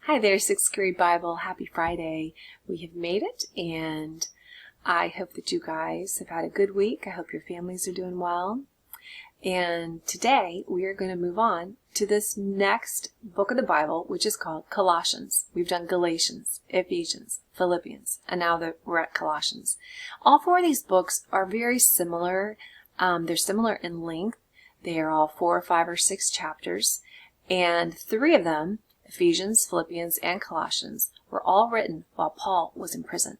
Hi there, sixth grade Bible. Happy Friday. We have made it, and I hope that you guys have had a good week. I hope your families are doing well. And today we are going to move on to this next book of the Bible, which is called Colossians. We've done Galatians, Ephesians, Philippians, and now that we're at Colossians. All four of these books are very similar. They're similar in length. They are all 4 or 5 or 6 chapters, and 3 of them, Ephesians, Philippians, and Colossians, were all written while Paul was in prison.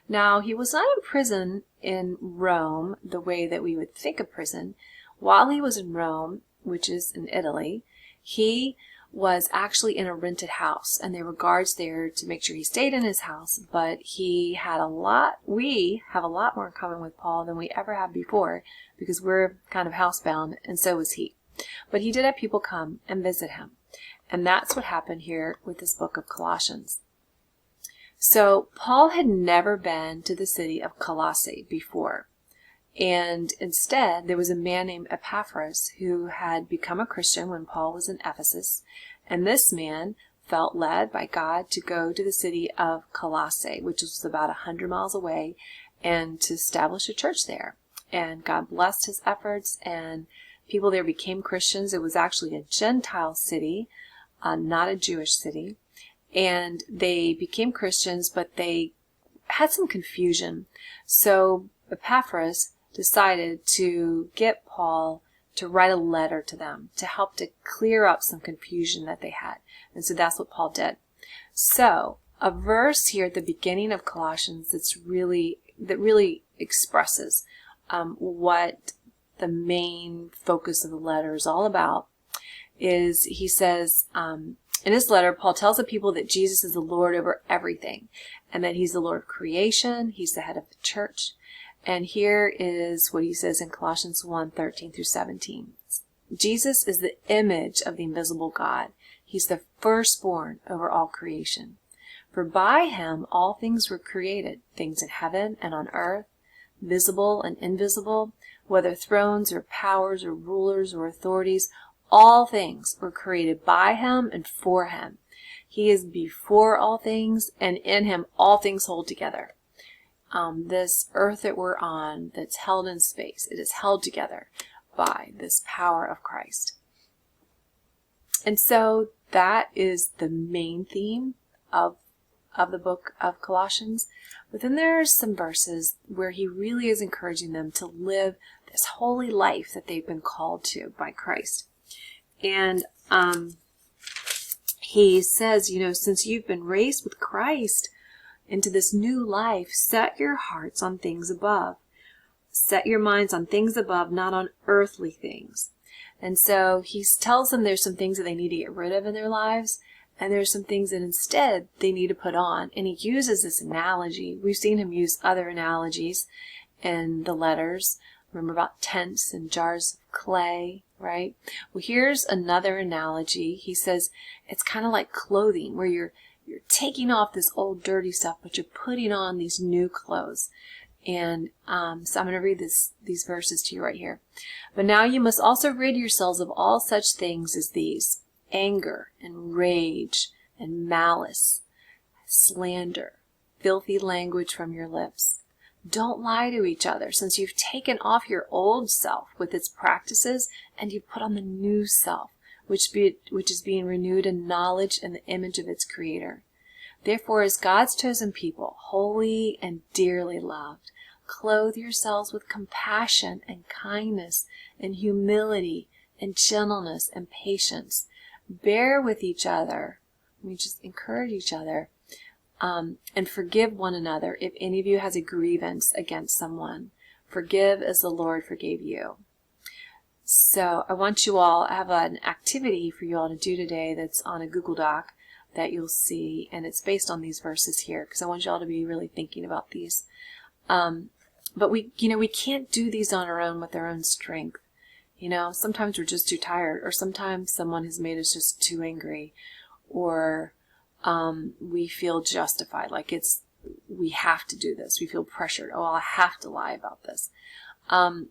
Now, he was not in prison in Rome the way that we would think of prison. While he was in Rome, which is in Italy, he was actually in a rented house, and there were guards there to make sure he stayed in his house, but we have a lot more in common with Paul than we ever have before, because we're kind of housebound, and so was he. But he did have people come and visit him. And that's what happened here with this book of Colossians. So Paul had never been to the city of Colossae before. And instead, there was a man named Epaphras who had become a Christian when Paul was in Ephesus. And this man felt led by God to go to the city of Colossae, which was about 100 miles away, and to establish a church there. And God blessed his efforts, and people there became Christians. It was actually a Gentile city, not a Jewish city, and they became Christians, but they had some confusion. So Epaphras decided to get Paul to write a letter to them to help to clear up some confusion that they had. And so that's what Paul did. So a verse here at the beginning of Colossians that really expresses what the main focus of the letter is all about is, he says, in this letter, Paul tells the people that Jesus is the Lord over everything, and that he's the Lord of creation, he's the head of the church. And here is what he says in Colossians 1:13 through 17. Jesus is the image of the invisible God. He's the firstborn over all creation. For by him all things were created, things in heaven and on earth, visible and invisible, whether thrones or powers or rulers or authorities. All things were created by him and for him. He is before all things, and in him all things hold together. This earth that we're on, that's held in space, it is held together by this power of Christ. And so that is the main theme of the book of Colossians. But then there are some verses where he really is encouraging them to live this holy life that they've been called to by Christ. And he says, since you've been raised with Christ into this new life, set your hearts on things above. Set your minds on things above, not on earthly things. And so he tells them there's some things that they need to get rid of in their lives, and there's some things that instead they need to put on. And he uses this analogy. We've seen him use other analogies in the letters. Remember about tents and jars of clay, right? Well, here's another analogy. He says it's kind of like clothing, where you're taking off this old dirty stuff, but you're putting on these new clothes. And so I'm going to read these verses to you right here. But now you must also rid yourselves of all such things as these: anger and rage and malice, slander, filthy language from your lips. Don't lie to each other, since you've taken off your old self with its practices, and you've put on the new self, which is being renewed in knowledge and the image of its creator. Therefore, as God's chosen people, holy and dearly loved, clothe yourselves with compassion and kindness and humility and gentleness and patience. Bear with each other. We just encourage each other. And forgive one another if any of you has a grievance against someone. Forgive as the Lord forgave you. So I want you all, I have an activity for you all to do today that's on a Google Doc that you'll see, and it's based on these verses here, because I want you all to be really thinking about these. But we can't do these on our own with our own strength. Sometimes we're just too tired, or sometimes someone has made us just too angry, or we feel justified, like we have to do this. We feel pressured. Oh, I have to lie about this. And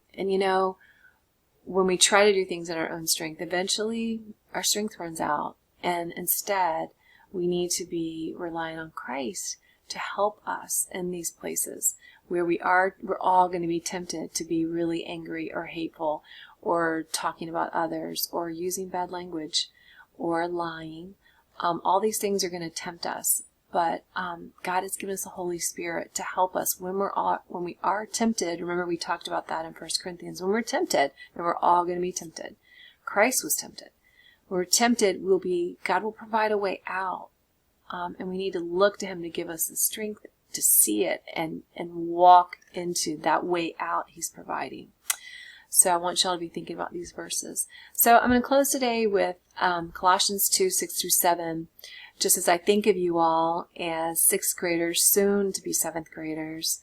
when we try to do things in our own strength, eventually our strength runs out, and instead We need to be relying on Christ to help us in these places where we're all going to be tempted to be really angry or hateful or talking about others or using bad language or lying. All these things are going to tempt us. But God has given us the Holy Spirit to help us when we are tempted. Remember, we talked about that in 1 Corinthians. When we're tempted, and we're all going to be tempted. Christ was tempted. When we're tempted, God will provide a way out. And we need to look to Him to give us the strength to see it and walk into that way out He's providing. So I want y'all to be thinking about these verses. So I'm going to close today with Colossians 2, 6 through 7. Just as I think of you all as 6th graders, soon to be 7th graders,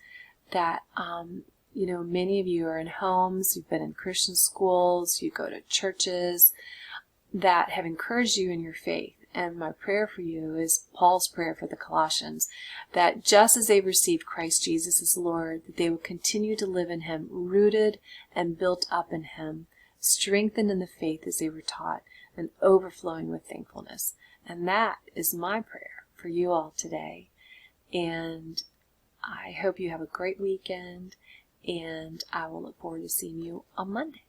that, many of you are in homes, you've been in Christian schools, you go to churches that have encouraged you in your faith. And my prayer for you is Paul's prayer for the Colossians, that just as they've received Christ Jesus as Lord, that they will continue to live in Him, rooted and built up in Him, strengthened in the faith as they were taught, and overflowing with thankfulness. And that is my prayer for you all today. And I hope you have a great weekend, and I will look forward to seeing you on Monday.